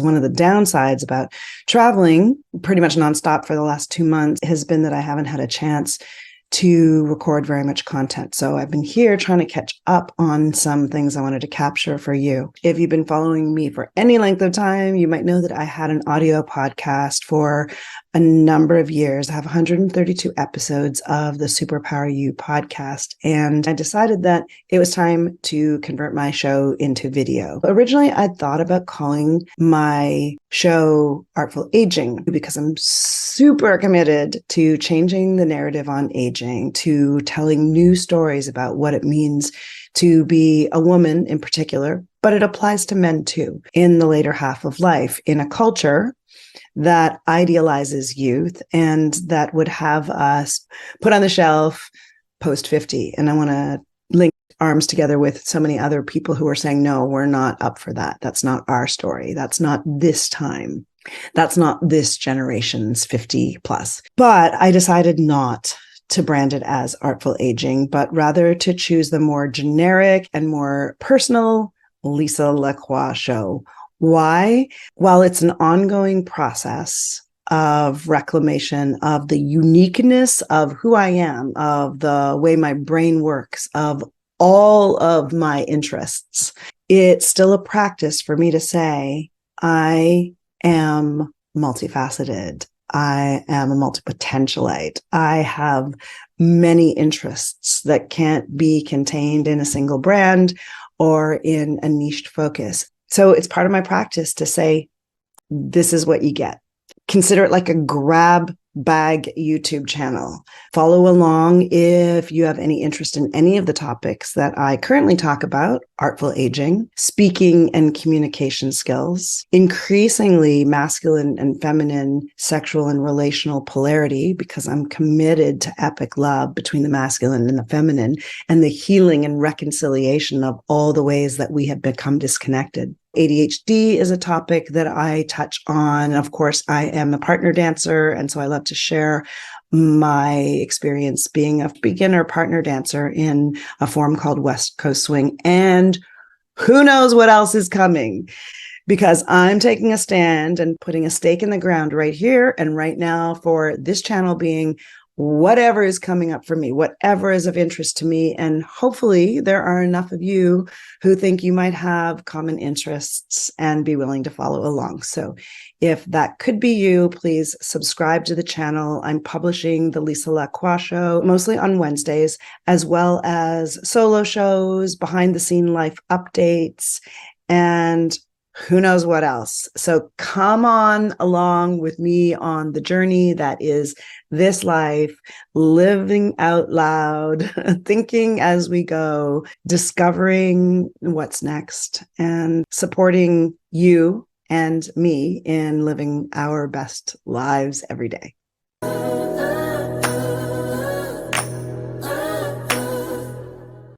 One of the downsides about traveling pretty much nonstop for the last 2 months has been that I haven't had a chance to record very much content. So I've been here trying to catch up on some things I wanted to capture for you. If you've been following me for any length of time, you might know that I had an audio podcast for a number of years. I have 132 episodes of the Superpower You podcast, and I decided that it was time to convert my show into video. Originally, I thought about calling my show Artful Aging because I'm super committed to changing the narrative on aging, to telling new stories about what it means to be a woman in particular, but it applies to men too in the later half of life in a culture that idealizes youth and that would have us put on the shelf post 50. And I want to link arms together with so many other people who are saying, no, we're not up for that. That's not our story. That's not this time. That's not this generation's 50 plus. But I decided not to brand it as Artful Aging, but rather to choose the more generic and more personal Lisa LaCroix show. Why? While it's an ongoing process of reclamation of the uniqueness of who I am, of the way my brain works, of all of my interests, it's still a practice for me to say, I am multifaceted. I am a multipotentialite. I have many interests that can't be contained in a single brand or in a niched focus. So it's part of my practice to say, this is what you get. Consider it like a grab bag YouTube channel. Follow along if you have any interest in any of the topics that I currently talk about: artful aging, speaking and communication skills, increasingly masculine and feminine sexual and relational polarity, because I'm committed to epic love between the masculine and the feminine, and the healing and reconciliation of all the ways that we have become disconnected. ADHD is a topic that I touch on. Of course, I am a partner dancer, and so I love to share my experience being a beginner partner dancer in a form called West Coast Swing. And who knows what else is coming, because I'm taking a stand and putting a stake in the ground right here and right now for this channel being whatever is coming up for me, whatever is of interest to me. And hopefully there are enough of you who think you might have common interests and be willing to follow along. So if that could be you, please subscribe to the channel. I'm publishing the Lisa LaCroix show mostly on Wednesdays, as well as solo shows, behind the scene life updates, and who knows what else. So come on along with me on the journey that is this life, living out loud, thinking as we go, discovering what's next, and supporting you and me in living our best lives every day.